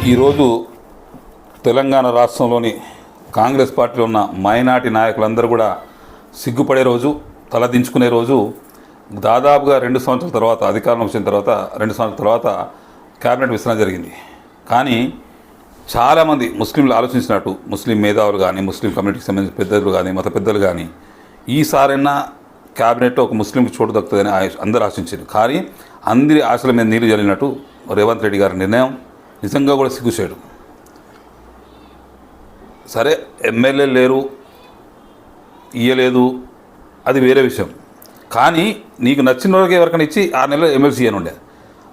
ఈరోజు తెలంగాణ రాష్ట్రంలోని కాంగ్రెస్ పార్టీలో ఉన్న మైనార్టీ నాయకులందరూ కూడా సిగ్గుపడే రోజు, తలదించుకునే రోజు. దాదాపుగా 2 సంవత్సరాల తర్వాత అధికారంలో వచ్చిన తర్వాత 2 సంవత్సరాల తర్వాత క్యాబినెట్ విస్తరణ జరిగింది. కానీ చాలామంది ముస్లింలు ఆలోచించినట్టు, ముస్లిం మేధావులు కానీ, ముస్లిం కమ్యూనిటీకి సంబంధించిన పెద్దలు కానీ, మత పెద్దలు కానీ, ఈసారైనా క్యాబినెట్లో ఒక ముస్లింకి చోటు దక్కుతుందని అందరూ ఆశించారు. కానీ అందరి ఆశల మీద నీళ్లు జల్లినట్టు రేవంత్ రెడ్డి గారి నిర్ణయం నిజంగా కూడా సిగ్గుచేడు. సరే, ఎమ్మెల్యే లేరు, ఇయ్యలేదు, అది వేరే విషయం. కానీ నీకు నచ్చిన వాళ్ళకి ఎవరికైనా ఇచ్చి 6 నెలలు ఎమ్మెల్సీ అని ఉండే.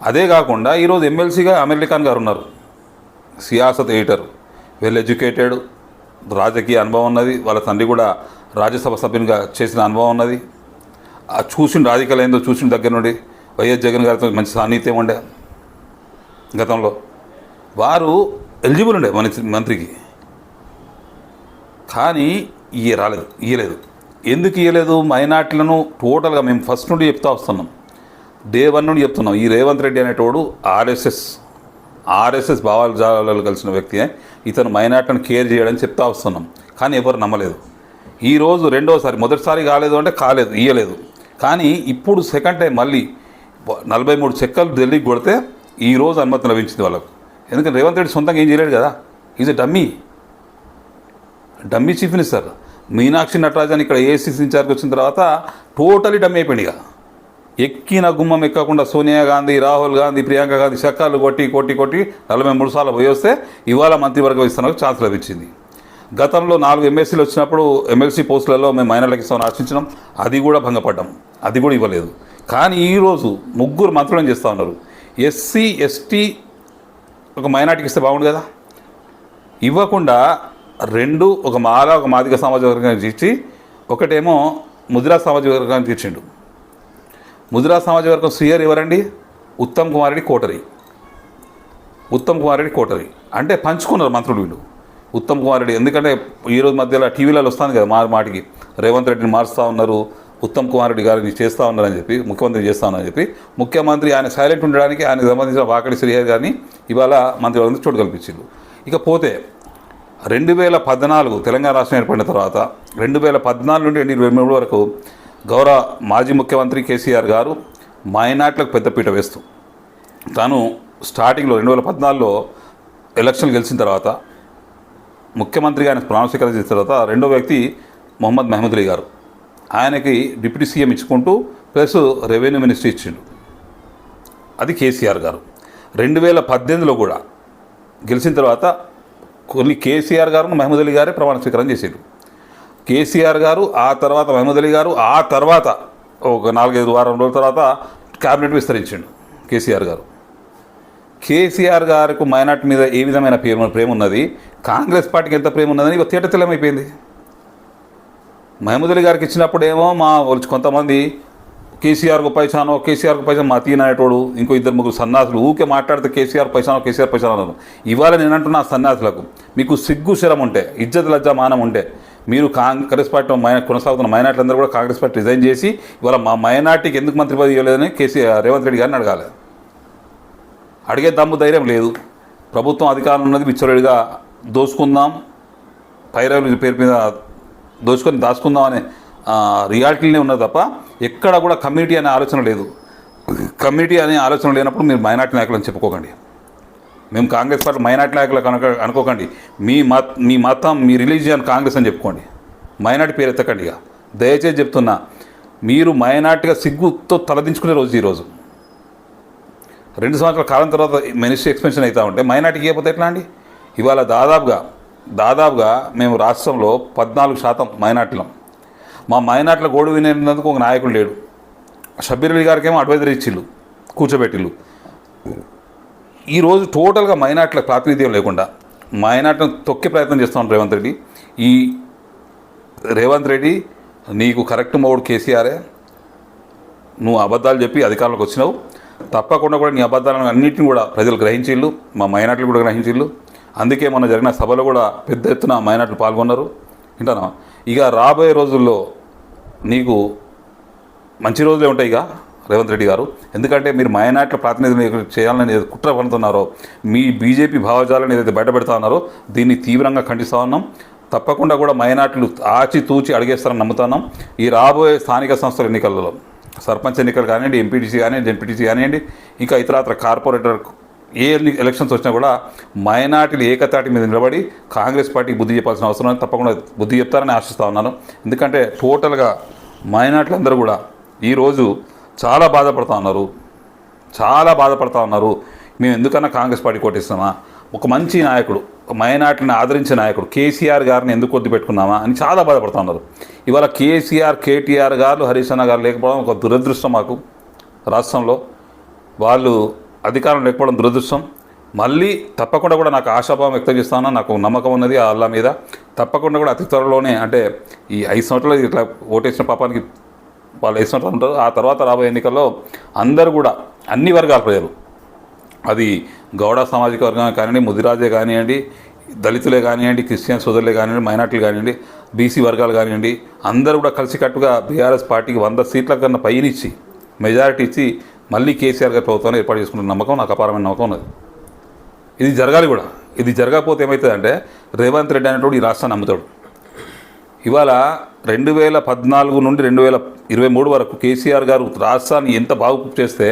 అదే కాకుండా ఈరోజు ఎమ్మెల్సీగా అమీర్ ఖాన్ గారు ఉన్నారు. సియాసత్ ఎడిటర్, వెల్ ఎడ్యుకేటెడ్, రాజకీయ అనుభవం ఉన్నది. వాళ్ళ తండ్రి కూడా రాజ్యసభ సభ్యునిగా చేసిన అనుభవం ఉన్నది. చూసిన రాజకీయాలు ఏందో చూసిన దగ్గర నుండి వైఎస్ జగన్ గారితో మంచి సాన్నిహిత్యం ఉండే. గతంలో వారు ఎలిజిబుల్ ఉండే మంత్రికి. కానీ ఇయ్యలేదు. ఎందుకు ఇయ్యలేదు? మైనార్టీలను టోటల్గా మేము ఫస్ట్ నుండి చెప్తా వస్తున్నాం, డే 1 నుండి చెప్తున్నాం. ఈ రేవంత్ రెడ్డి అనేటోడు ఆర్ఎస్ఎస్ భావాలు కలిసిన వ్యక్తి. ఇతను మైనార్టీలను కేర్ చేయడని చెప్తా వస్తున్నాం. కానీ ఎవరు నమ్మలేదు. ఈరోజు రెండోసారి, మొదటిసారి కాలేదు, ఇయ్యలేదు. కానీ ఇప్పుడు సెకండ్ టైం మళ్ళీ 43 చెక్కలు ఢిల్లీకి కొడితే ఈరోజు అనుమతి లభించింది వాళ్ళకు. ఎందుకంటే రేవంత్ రెడ్డి సొంతంగా ఏం చేయలేడు కదా. Is a dummy chief minister. Meenakshi Natarajan ఇక్కడ ఏఐసీసీ ఇన్ఛార్జ్కి వచ్చిన తర్వాత టోటలీ డమ్మీ అయిపోయింది. ఇక ఎక్కిన గుమ్మం ఎక్కకుండా సోనియా గాంధీ, రాహుల్ గాంధీ, ప్రియాంక గాంధీ చక్కాలు కొట్టి 43 సార్లు పోయి వస్తే ఇవాళ మంత్రివర్గం ఇస్తానికి ఛాన్స్ లభించింది. గతంలో 4 ఎమ్మెల్సీలు వచ్చినప్పుడు ఎమ్మెల్సీ పోస్టులలో మేము మైనార్టీలకు ఇస్తామని ఆశించినాం. అది కూడా భంగపడ్డాం, అది కూడా ఇవ్వలేదు. కానీ ఈరోజు 3 మంత్రులను చేస్తూ ఉన్నారు. ఎస్సీ ఎస్టీ ఒక మైనార్టీకి ఇస్తే బాగుండు కదా. ఇవ్వకుండా 2 ఒక మాల, ఒక మాదిగ సామాజిక వర్గానికి ఇచ్చి, ఒకటేమో ముదిరా సామాజిక వర్గానికి ఇచ్చిండు. ముదిరా సామాజిక వర్గం సీఆర్ ఎవరండి? ఉత్తమ్ కుమార్ రెడ్డి కోటరి. అంటే పంచుకున్నారు మంత్రులు వీళ్ళు. ఉత్తమ్ కుమార్ రెడ్డి ఎందుకంటే ఈరోజు మధ్యలో టీవీలలో వస్తుంది కదా మాటికి రేవంత్ రెడ్డిని మారుస్తూ ఉన్నారు, ఉత్తమ్ కుమార్ రెడ్డి గారిని చేస్తూ ఉన్నారని చెప్పి, ముఖ్యమంత్రి చేస్తూ ఉన్నారని చెప్పి, ముఖ్యమంత్రి ఆయన సైలెంట్ ఉండడానికి ఆయనకు సంబంధించిన వాకడి శ్రీహరి గారిని ఇవాళ మంత్రివర్గం చోటు కల్పించిండు. ఇకపోతే 2014 తెలంగాణ రాష్ట్రం ఏర్పడిన తర్వాత 2014 నుండి 2023 వరకు గౌరవ మాజీ ముఖ్యమంత్రి కేసీఆర్ గారు మైనార్టీలకు పెద్దపీట వేస్తూ తాను స్టార్టింగ్లో 2014లో ఎలక్షన్ గెలిచిన తర్వాత ముఖ్యమంత్రిగా ఆయన ప్రమాణ స్వీకారం చేసిన తర్వాత రెండో వ్యక్తి మొహమ్మద్ మహమూద్ అలీ గారు, ఆయనకి డిప్యూటీ సీఎం ఇచ్చుకుంటూ ప్లస్ రెవెన్యూ మినిస్ట్రీ ఇచ్చిండు. అది కేసీఆర్ గారు. 2018లో కూడా గెలిచిన తర్వాత కొన్ని కేసీఆర్ గారు మహమూద్ అలీ గారే ప్రమాణ స్వీకారం చేశారు. కేసీఆర్ గారు, ఆ తర్వాత మహమూద్ అలీ గారు, ఆ తర్వాత ఒక 4-5 వారం రోజుల తర్వాత క్యాబినెట్ విస్తరించిండు కేసీఆర్ గారు. కేసీఆర్ గారికి మైనార్టీ మీద ఏ విధమైన ప్రేమ ఉన్నది, కాంగ్రెస్ పార్టీకి ఎంత ప్రేమ ఉన్నదని ఇక తేటతెల్లమైపోయింది. మహమూద్ అలీ గారికి ఇచ్చినప్పుడేమో మా కొంతమంది కేసీఆర్కు పైసానో మా తీన అనేటోడు, ఇంకో 2-3 సన్నాసులు ఊకే మాట్లాడితే కేసీఆర్ పైసానో అన్నారు. ఇవాళ నేనంటున్నా సన్నాసులకు, మీకు సిగ్గు శరం ఉంటే, ఇజ్జత్ లజ్జా మానం ఉంటే, మీరు కాంగ్రెస్ పార్టీలో కొనసాగుతున్న మైనార్టీలందరూ కూడా కాంగ్రెస్ పార్టీ రిజైన్ చేసి ఇవాళ మా మైనార్టీకి ఎందుకు మంత్రి పదవి ఇవ్వలేదని రేవంత్ రెడ్డి గారిని అడగాలి. అడిగే దమ్ము ధైర్యం లేదు. ప్రభుత్వం అధికారంలో ఉన్నది విచ్చలవిడిగా దోసుకుందాం, పైరవుల పేరు మీద దాచుకుందాం అనే రియాలిటీనే ఉన్నది తప్ప ఎక్కడ కూడా కమ్యూనిటీ అనే ఆలోచన లేదు. కమ్యూనిటీ అనే ఆలోచన లేనప్పుడు మీరు మైనార్టీ నాయకులని చెప్పుకోకండి. మేము కాంగ్రెస్ పార్టీ మైనార్టీ నాయకులు అనుకోకండి. మీ మతం, మీ రిలీజియన్ కాంగ్రెస్ అని చెప్పుకోండి. మైనార్టీ పేరు ఎత్తకండి. ఇక దయచేసి చెప్తున్నా, మీరు మైనార్టీగా సిగ్గుతో తలదించుకునే రోజు ఈరోజు. 2 సంవత్సరాల కాలం తర్వాత మినిస్ట్రీ ఎక్స్పెన్షన్ అవుతూ ఉంటే మైనార్టీకి ఇవ్వకపోతే ఎట్లా అండి? ఇవాళ దాదాపుగా మేము రాష్ట్రంలో 14% మైనార్టీలం. మా మైనార్టీల గోడు వినేందుకు ఒక నాయకుడు లేడు. షబ్బీర్ అలీ గారికి ఏమో అడ్వైజరీ ఇచ్చిళ్ళు, కూర్చోబెట్టిళ్ళు. ఈరోజు టోటల్గా మైనార్టీల ప్రాతినిధ్యం లేకుండా మైనార్టీని తొక్కే ప్రయత్నం చేస్తున్నాడు రేవంత్ రెడ్డి. ఈ రేవంత్ రెడ్డి నీకు కరెక్ట్ మోడు కేసీఆరే. నువ్వు అబద్ధాలు చెప్పి అధికారంలోకి వచ్చినావు. తప్పకుండా కూడా నీ అబద్ధాలను అన్నింటినీ కూడా ప్రజలు గ్రహించిళ్ళు, మా మైనార్టీలు కూడా గ్రహించిళ్ళు. అందుకే మొన్న జరిగిన సభలో కూడా పెద్ద ఎత్తున మైనార్టీలు పాల్గొన్నారు. వింటానా? ఇక రాబోయే రోజుల్లో నీకు మంచి రోజులే ఉంటాయి. ఇక రేవంత్ రెడ్డి గారు. ఎందుకంటే మీరు మైనార్టీల ప్రాతినిధ్యం చేయాలని కుట్ర పడుతున్నారో, మీ బీజేపీ భావజాలను ఏదైతే బయటపెడతా ఉన్నారో దీన్ని తీవ్రంగా ఖండిస్తూ ఉన్నాం. తప్పకుండా కూడా మైనార్టీలు ఆచితూచి అడిగేస్తారని నమ్ముతున్నాం. ఈ రాబోయే స్థానిక సంస్థల ఎన్నికలలో సర్పంచ్ ఎన్నికలు కానివ్వండి, ఎంపీటీసీ కానివ్వండి, జెడ్పీటీసీ కానివ్వండి, ఇంకా ఇతరత్ర కార్పొరేటర్ ఏ ఎలక్షన్స్ వచ్చినా కూడా మైనార్టీలు ఏకతాటి మీద నిలబడి కాంగ్రెస్ పార్టీకి బుద్ధి చెప్పాల్సిన అవసరం ఉంది. తప్పకుండా బుద్ధి చెప్తారని ఆశిస్తూ ఉన్నాను. ఎందుకంటే టోటల్గా మైనార్టీలు అందరూ కూడా ఈరోజు చాలా బాధపడుతూ ఉన్నారు. మేము ఎందుకన్నా కాంగ్రెస్ పార్టీ కొట్టిస్తామా, ఒక మంచి నాయకుడు, మైనార్టీని ఆదరించే నాయకుడు కేసీఆర్ గారిని ఎందుకు కొద్ది పెట్టుకున్నామా అని చాలా బాధపడుతూ ఉన్నారు. ఇవాళ కేసీఆర్, కేటీఆర్ గారు, హరీష్ అన్న గారు లేకపోవడం ఒక దురదృష్టం. మాకు రాష్ట్రంలో వాళ్ళు అధికారం లేకపోవడం దురదృష్టం. మళ్ళీ తప్పకుండా కూడా నాకు ఆశాభావం వ్యక్తం చేస్తాను. నాకు నమ్మకం ఉన్నది ఆ అల్లా మీద. తప్పకుండా కూడా అతి త్వరలోనే, అంటే ఈ 5 సంవత్సరాలు ఇట్లా ఓటేసిన పాపానికి వాళ్ళు 5 సంవత్సరాలు ఉంటారు. ఆ తర్వాత రాబోయే ఎన్నికల్లో అందరూ కూడా అన్ని వర్గాల ప్రజలు, అది గౌడ సామాజిక వర్గం కానివ్వండి, ముదిరాజే కానివ్వండి, దళితులే కానివ్వండి, క్రిస్టియన్ సోదరులే కానివ్వండి, మైనార్టీలు కానివ్వండి, బీసీ వర్గాలు కానివ్వండి, అందరూ కూడా కలిసికట్టుగా బీఆర్ఎస్ పార్టీకి 100 సీట్ల కన్నా పైనిచ్చి మెజారిటీ ఇచ్చి మళ్ళీ కేసీఆర్ గారి ప్రభుత్వాన్ని ఏర్పాటు చేసుకున్న నమ్మకం, నాకు అపారమైన నమ్మకం ఉన్నది. ఇది జరగాలి కూడా. ఇది జరగకపోతే ఏమవుతుందంటే రేవంత్ రెడ్డి అనేటోడు ఈ రాష్ట్రాన్ని అమ్ముతాడు. ఇవాళ 2014 నుండి 2023 వరకు కేసీఆర్ గారు రాష్ట్రాన్ని ఎంత బాగు చేస్తే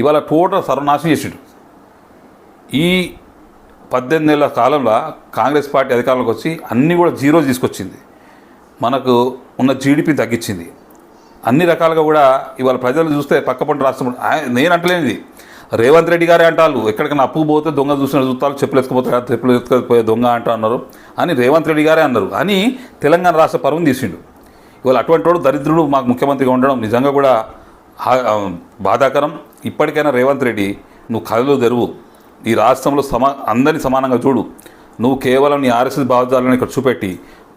ఇవాళ టోటల్ సర్వనాశనం చేసిండు. ఈ 18 నెలల కాలంలో కాంగ్రెస్ పార్టీ అధికారంలోకి వచ్చి అన్నీ కూడా జీరో తీసుకొచ్చింది. మనకు ఉన్న జీడిపిని తగ్గించింది. అన్ని రకాలుగా కూడా ఇవాళ ప్రజలు చూస్తే పక్కపంట రాష్ట్రం, నేను అంటలేనిది రేవంత్ రెడ్డి గారే అంటారు. ఎక్కడికైనా అప్పు పోతే దొంగ చూసిన చూస్తాలు చెప్పులు ఎత్తుకుపోతే దొంగ అన్నారు అని రేవంత్ రెడ్డి గారే అన్నారు అని తెలంగాణ రాష్ట్ర పరువును తీసిండు. ఇవాళ అటువంటి వాడు దరిద్రుడు మాకు ముఖ్యమంత్రిగా ఉండడం నిజంగా కూడా బాధాకరం. ఇప్పటికైనా రేవంత్ రెడ్డి నువ్వు కళ్ళు తెరువు, ఈ రాష్ట్రంలో అందరినీ సమానంగా చూడు. నువ్వు కేవలం నీ ఆర్ఎస్ఎస్ భావజాలను ఇక్కడ చూపెట్టి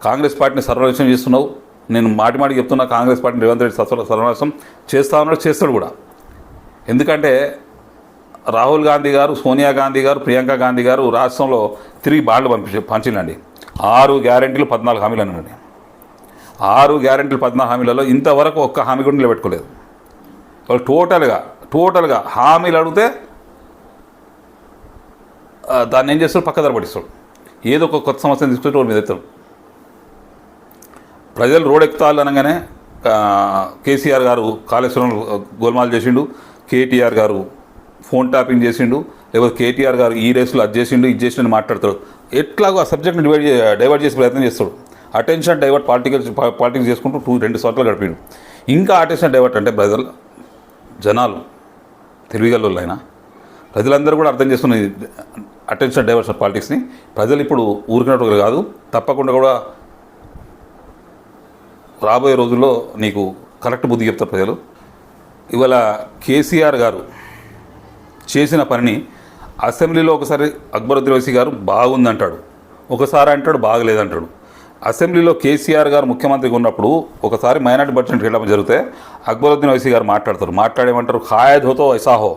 కాంగ్రెస్ పార్టీని సర్వనాశనం చేస్తున్నావు. నేను మాటిమాటికి చెప్తున్నా, కాంగ్రెస్ పార్టీని రేవంత్ రెడ్డి సర్వనాశనం చేస్తా ఉన్నాడు, చేస్తాడు కూడా. ఎందుకంటే రాహుల్ గాంధీ గారు, సోనియా గాంధీ గారు, ప్రియాంక గాంధీ గారు రాష్ట్రంలో తిరిగి బాండ్లు పంచిందండి. 6 గ్యారెంటీలు 14 హామీలు అన్నాడు. 6 గ్యారెంటీలు 14 హామీలలో ఇంతవరకు ఒక్క హామీ కూడా నిలబెట్టుకోలేదు. వాళ్ళు టోటల్గా హామీలు అడిగితే దాన్ని ఏం చేస్తాడు, పక్కదారి పట్టిస్తాడు. ఏదో ఒక కొత్త సమస్యను తీసుకొచ్చి రోడ్డు మీద ఎత్తాడు. ప్రజలు రోడ్ ఎక్కుతాలు అనగానే కేసీఆర్ గారు కాళేశ్వరం గోల్మాల్ చేసిండు, కేటీఆర్ గారు ఫోన్ ట్యాపింగ్ చేసిండు, లేకపోతే కేటీఆర్ గారు ఈ రేసులో అది చేసిండు, ఇది చేసిండు అని మాట్లాడతాడు. ఎట్లాగో ఆ సబ్జెక్ట్ని డైవర్ట్ చేసే ప్రయత్నం చేస్తాడు. అటెన్షన్ డైవర్ట్ పాలిటిక్స్ చేసుకుంటూ 2 సంవత్సరాలు గడిపాడు. ఇంకా అటెన్షన్ డైవర్ట్ అంటే జనాలు తెలివిగలైనా ప్రజలందరూ కూడా అర్థం చేసుకున్న అటెన్షన్ డైవర్షన్ పాలిటిక్స్ని ప్రజలు ఇప్పుడు ఊరికినట్టు కాదు, తప్పకుండా కూడా రాబోయే రోజుల్లో నీకు కరెక్ట్ బుద్ధి చెప్తారు ప్రజలు. ఇవాళ కేసీఆర్ గారు చేసిన పనిని అసెంబ్లీలో ఒకసారి అక్బరుద్దీన్ ఓవైసీ గారు బాగుందంటాడు, ఒకసారి అంటాడు బాగలేదంటాడు. అసెంబ్లీలో కేసీఆర్ గారు ముఖ్యమంత్రిగా ఉన్నప్పుడు ఒకసారి మైనార్టీ బడ్జెట్ కేటాయింపు జరిగితే అక్బరుద్దీన్ ఓవైసీ గారు మాట్లాడేమంటారు, ఖాయద్ హోతో ఐసా హో,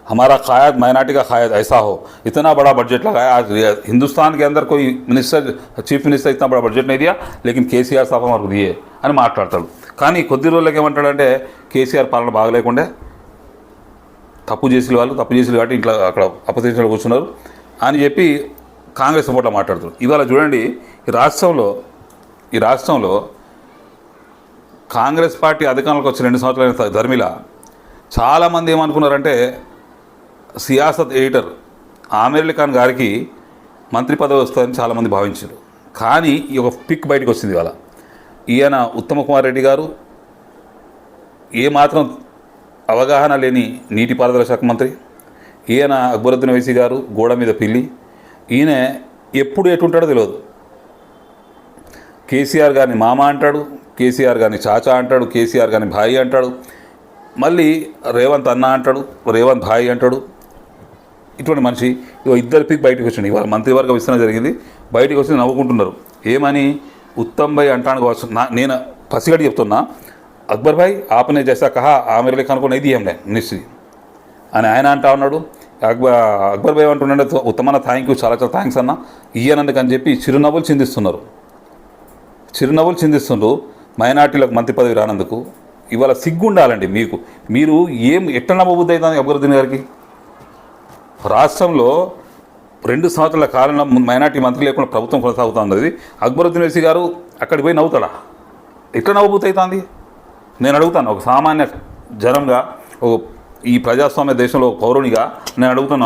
हमारा कायद माइनॉरिटी का कायद ऐसा हो, इतना बड़ा बजट लगाया। आज हिंदुस्तान के अंदर कोई चीफ मिनिस्टर इतना बड़ा बजट नहीं दिया, लेकिन కేసీఆర్ साहब हमारे दिए అని మాట్లాడతాడు. కానీ కొద్ది రోజులకి ఏమంటాడంటే కేసీఆర్ పాలన బాగలేకుండే, తప్పు చేసిన వాళ్ళు కాబట్టి ఇంట్లో అక్కడ అపోజిషన్లో కూర్చున్నారు అని చెప్పి కాంగ్రెస్ సపోర్ట్లో మాట్లాడుతాడు. ఇవాళ చూడండి, ఈ రాష్ట్రంలో కాంగ్రెస్ పార్టీ అధికారంలోకి వచ్చి 2 సంవత్సరాల ధర్మిల చాలామంది ఏమనుకున్నారంటే సియాసత్ ఎడిటర్ ఆమిర్ అలీ ఖాన్ గారికి మంత్రి పదవి వస్తుందని చాలామంది భావించారు. కానీ ఈ ఒక పిక్ బయటకు వచ్చింది. ఇవాళ ఈయన ఉత్తమ్ కుమార్ రెడ్డి గారు ఏమాత్రం అవగాహన లేని నీటిపారుదల శాఖ మంత్రి, ఈయన అక్బరుద్దీన్ ఓవైసీ గారు గోడ మీద పిల్లి, ఈయన ఎప్పుడు ఎటుంటాడో తెలియదు. కేసీఆర్ గారిని మామ అంటాడు, కేసీఆర్ గారిని చాచా అంటాడు, కేసీఆర్ గారిని భాయి అంటాడు, మళ్ళీ రేవంత్ అన్న అంటాడు, రేవంత్ భాయి అంటాడు. ఇటువంటి మనిషి ఇద్దరు పిక్ బయటకు వచ్చింది. ఇవాళ మంత్రివర్గ విస్తరణ జరిగింది, బయటకు వచ్చి నవ్వుకుంటున్నారు. ఏమని ఉత్తమ్ భాయ్ అంటాను కావచ్చు. నేను పసిగడి చెప్తున్నా, అక్బర్ భాయ్ ఆపనే చేసా కహా ఆమెర్ అలీ ఖాన్ కో నహీ దియా హమ్నే మినిస్ట్రీ అని ఆయన అంటా ఉన్నాడు. అక్బర్ భాయ్ అంటున్నాడు ఉత్తమన్న థ్యాంక్ యూ, చాలా థ్యాంక్స్ అన్న ఇయ్యనందుకు అని చెప్పి చిరునవ్వులు చిందిస్తుండ్రు. మైనార్టీలకు మంత్రి పదవి రానందుకు ఇవాళ సిగ్గు ఉండాలండి మీకు. మీరు ఎట్లా నమ్మబుద్ధి అవుతుంది అక్బరుద్దీన్ గారికి? రాష్ట్రంలో 2 సంవత్సరాల కాలంలో మైనార్టీ మంత్రి లేకుండా ప్రభుత్వం కొనసాగుతూ ఉన్నది. అక్బరుద్దీన్ ఓవైసీ గారు అక్కడికి పోయి నవ్వుతాడా? ఎట్లా నవ్వబుద్ధి అవుతుంది? నేను అడుగుతాను, ఒక సామాన్య జనంగా, ఈ ప్రజాస్వామ్య దేశంలో పౌరునిగా నేను అడుగుతున్నా,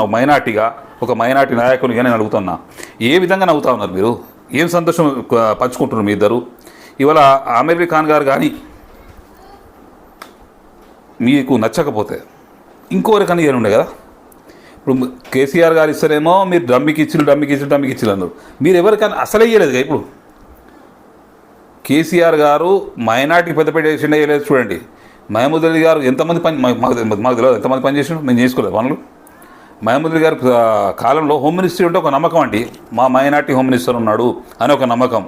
ఒక మైనార్టీ నాయకునిగా నేను అడుగుతున్నా, ఏ విధంగా నవ్వుతా ఉన్నారు మీరు? ఏం సంతోషం పంచుకుంటున్నారు మీ ఇద్దరు? ఇవాళ ఆమీర్ ఖాన్ గారు కానీ మీకు నచ్చకపోతే ఇంకోరికన్నా ఇవ్వను ఉండే కదా. ఇప్పుడు కేసీఆర్ గారు ఇస్తారేమో మీరు డమ్మికి ఇచ్చిళ్ళు అన్నారు. మీరు ఎవరికైనా అసలు ఇయ్యలేదు. ఇప్పుడు కేసీఆర్ గారు మైనార్టీకి పెద్దపేట వేసిండే వేయలేదు. చూడండి, మహమూద్ అలీ గారు ఎంతమంది పని మాకు తెలియదు, ఎంతమంది పని చేసినాడు, మేము చేసుకోలేదు పనులు. మహమూద్ అలీ గారి కాలంలో హోమ్ మినిస్ట్రీ ఉంటే ఒక నమ్మకం అండి, మా మైనార్టీ హోమ్ మినిస్టర్ ఉన్నాడు అని ఒక నమ్మకం.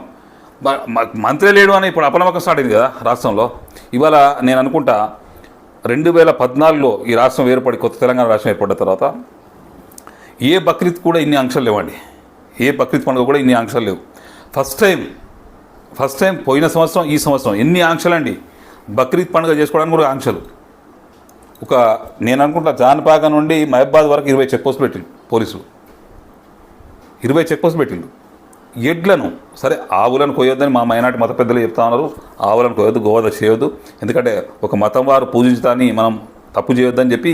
మంత్రి లేడు అని ఇప్పుడు అపనమ్మకం స్టార్ట్ అయింది కదా రాష్ట్రంలో. ఇవాళ నేను అనుకుంటా 2014లో ఈ రాష్ట్రం ఏర్పడి, కొత్త తెలంగాణ రాష్ట్రం ఏర్పడిన తర్వాత ఏ బక్రీద్ కూడా ఇన్ని ఆంక్షలు లేవండి. ఏ బక్రీద్ పండుగ కూడా ఇన్ని ఆంక్షలు లేవు. ఫస్ట్ టైం పోయిన సంవత్సరం, ఈ సంవత్సరం ఎన్ని ఆంక్షలు అండి. బక్రీద్ పండుగ చేసుకోవడానికి కూడా ఆంక్షలు. నేను అనుకుంటా జాన్పాక నుండి మహబాద్ వరకు 20 చెక్ పోస్ట్ పెట్టిండు పోలీసులు. 20 చెక్ పోస్ట్ పెట్టిండు. ఎడ్లను సరే, ఆవులను కొయ్యొద్దని మా మైనార్టీ మత పెద్దలు చెప్తా ఉన్నారు. ఆవులను కొయ్యొద్దు, గోవధ చేయొద్దు, ఎందుకంటే ఒక మతం వారు పూజించడాన్ని మనం తప్పు చేయొద్దని చెప్పి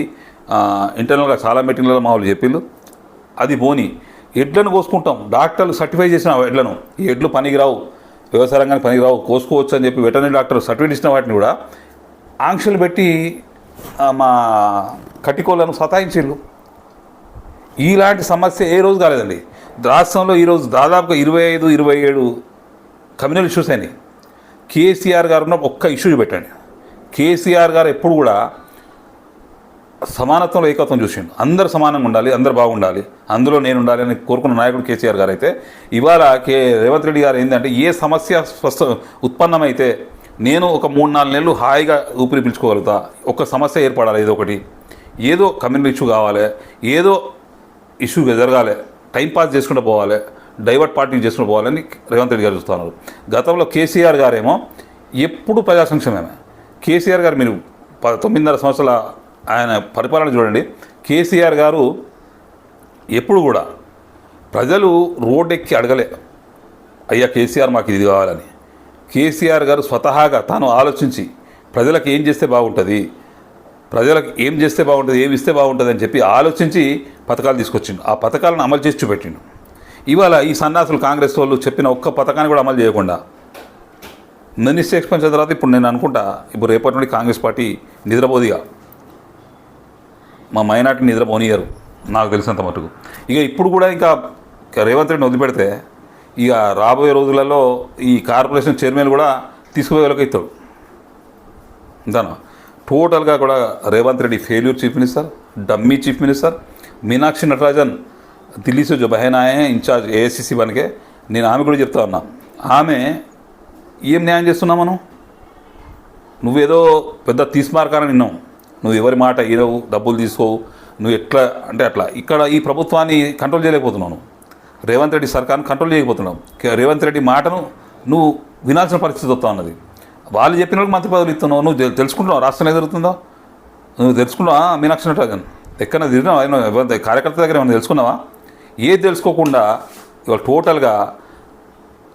ఇంటర్నల్గా చాలా మీటింగ్లలో మా వాళ్ళు చెప్పిండు. అది పోని ఎడ్లను కోసుకుంటాం, డాక్టర్లు సర్టిఫై చేసిన ఎడ్లను, ఈ ఎడ్లు పనికిరావు, వ్యవసాయ రంగానికి పనికిరావు, కోసుకోవచ్చు అని చెప్పి వెటర్నరీ డాక్టర్ సర్టిఫికేట్ ఇచ్చిన వాటిని కూడా ఆంక్షలు పెట్టి మా కట్టికోళ్ళను సతాయించిళ్ళు. ఇలాంటి సమస్య ఏ రోజు కాలేదండి రాష్ట్రంలో. ఈరోజు దాదాపుగా 25-27 కమ్యూనల్ ఇష్యూస్ అయినాయి. కేసీఆర్ గారు ఉన్న ఒక్క ఇష్యూ పెట్టండి. కేసీఆర్ గారు ఎప్పుడు కూడా సమానత్వంలో ఏకత్వం చూసిండు. అందరు సమానంగా ఉండాలి, అందరు బాగుండాలి, అందులో నేను ఉండాలి అని కోరుకున్న నాయకుడు కేసీఆర్ గారు అయితే, ఇవాళ రేవంత్ రెడ్డి గారు ఏంటంటే ఏ సమస్య ఉత్పన్నమైతే నేను ఒక 3-4 నెలలు హాయిగా ఊపిరి పీల్చుకోగలుగుతా, ఒక సమస్య ఏర్పడాలి, ఏదో కమ్యూనల్ ఇష్యూ కావాలి, ఏదో ఇష్యూ జరగాలి, టైంపాస్ చేసుకుంటూ పోవాలి, డైవర్ట్ పార్టీ చేసుకుంటూ పోవాలని రేవంత్ రెడ్డి గారు చూస్తున్నారు. గతంలో కేసీఆర్ గారేమో ఎప్పుడు ప్రజా సంక్షేమమే. కేసీఆర్ గారు మీరు 9.5 సంవత్సరాల ఆయన పరిపాలన చూడండి. కేసీఆర్ గారు ఎప్పుడు కూడా ప్రజలు రోడ్డెక్కి అడగలే, అయ్యా కేసీఆర్ మాకు ఇది కావాలని. కేసీఆర్ గారు స్వతహాగా తాను ఆలోచించి ప్రజలకు ఏం చేస్తే బాగుంటుంది, ఏమి ఇస్తే బాగుంటుంది అని చెప్పి ఆలోచించి పథకాలు తీసుకొచ్చిండు. ఆ పథకాలను అమలు చేసి చూపెట్టిండు. ఇవాళ ఈ సన్నాసులు కాంగ్రెస్ వాళ్ళు చెప్పిన ఒక్క పథకాన్ని కూడా అమలు చేయకుండా మినిస్టర్ ఎక్స్పెన్షన్ తర్వాత ఇప్పుడు నేను అనుకుంటా, ఇప్పుడు రేపటి నుండి కాంగ్రెస్ పార్టీ నిద్రపోదిగా, మా మైనార్టీ నిద్రపోనియరు నాకు తెలిసినంత మటుకు. ఇప్పుడు కూడా ఇంకా రేవంత్ రెడ్డిని వదిలిపెడితే ఇక రాబోయే రోజులలో ఈ కార్పొరేషన్ చైర్మన్ కూడా తీసుకుపోయేలకు ఇస్తాడు. అంతేనా? టోటల్గా కూడా Revanth Reddy failure chief minister, dummy chief minister. Meenakshi Natarajan Delhi से जो बहन आए हैं इंचार्ज AICC बन के, నేను ఆమె కూడా చెప్తా ఉన్నా, ఆమె ఏం న్యాయం చేస్తున్నావు మనం? నువ్వేదో పెద్ద తీసుమార్కాలని విన్నావు, నువ్వు ఎవరి మాట ఈరవు, డబ్బులు తీసుకోవు, నువ్వు ఎట్లా అంటే అట్లా. ఇక్కడ ఈ ప్రభుత్వాన్ని కంట్రోల్ చేయలేకపోతున్నావు, రేవంత్ రెడ్డి సర్కార్ని కంట్రోల్ చేయకపోతున్నావు. రేవంత్ రెడ్డి మాటను నువ్వు వినాల్సిన పరిస్థితి వస్తూ ఉన్నది. వాళ్ళు చెప్పిన వాళ్ళకి మంత్రి పదవులు ఇస్తున్నావు. నువ్వు తెలుసుకుంటున్నావు రాష్ట్రంలో ఏం జరుగుతుందో? నువ్వు తెలుసుకున్నావా? మీనాక్షి నటరాజన్ ఎక్కడ తిరిగినావా? కార్యకర్త దగ్గర ఏమైనా తెలుసుకున్నావా? ఏది తెలుసుకోకుండా ఇవాళ టోటల్గా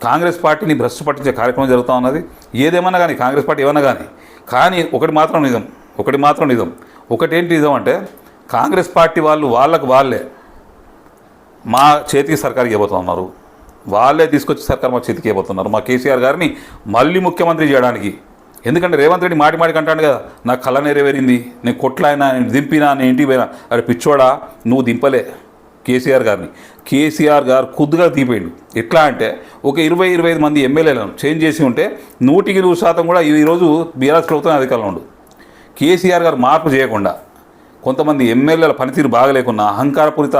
కాంగ్రెస్ పార్టీని భ్రష్టు పట్టించే కార్యక్రమం జరుగుతూ ఉన్నది. ఏదేమన్నా కానీ కాంగ్రెస్ పార్టీ ఏమన్నా కానీ ఒకటి మాత్రం నిజం. ఒకటేంటి నిజం అంటే, కాంగ్రెస్ పార్టీ వాళ్ళే మా చేతికి సర్కారు ఇవ్వబోతున్నారు, వాళ్ళే తీసుకొచ్చి సర్కారు మా చేతికి ఇవ్వబోతున్నారు, మా కేసీఆర్ గారిని మళ్ళీ ముఖ్యమంత్రి చేయడానికి. ఎందుకంటే రేవంత్ రెడ్డి మాటికి అంటాడు కదా, నాకు కళ నెరవేరింది, నేను కొట్లాయినా, నేను దింపినా, నేను ఇంటికి పోయినా. అరే పిచ్చోడా, నువ్వు దింపలే కేసీఆర్ గారిని. కేసీఆర్ గారు ఖుద్దుగా దిగిపోయిండు. ఎట్లా అంటే ఒక 20-25 మంది ఎమ్మెల్యేలను చేంజ్ చేసి ఉంటే 100% కూడా ఈరోజు బీఆర్ఎస్ ప్రభుత్వం అధికారంలో ఉండు. కేసీఆర్ గారు మార్పు చేయకుండా, కొంతమంది ఎమ్మెల్యేల పనితీరు బాగలేకున్నా, అహంకారపూరిత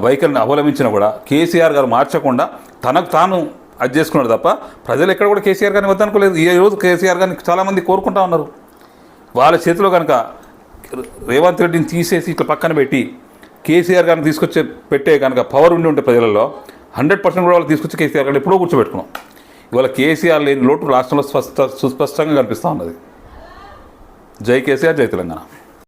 వైఖరిని అవలంబించినా కూడా కేసీఆర్ గారు మార్చకుండా తనకు తాను అది చేసుకున్నాడు తప్ప ప్రజలు ఎక్కడ కూడా కేసీఆర్ గారిని వద్దనుకోలేదు. ఈరోజు కేసీఆర్ గారిని చాలామంది కోరుకుంటా ఉన్నారు. వాళ్ళ చేతిలో కనుక రేవంత్ రెడ్డిని తీసేసి ఇట్లా పక్కన పెట్టి కేసీఆర్ గారిని తీసుకొచ్చే పెట్టే కనుక పవర్ ఉంటే ప్రజలలో 100% కూడా వాళ్ళు తీసుకొచ్చి కేసీఆర్ గారిని ఎప్పుడో కూర్చోబెట్టుకున్నాం. ఇవాళ కేసీఆర్ లేని లోటు రాష్ట్రంలో సుస్పష్టంగా కనిపిస్తూ ఉన్నది. జై కేసీఆర్, జై తెలంగాణ.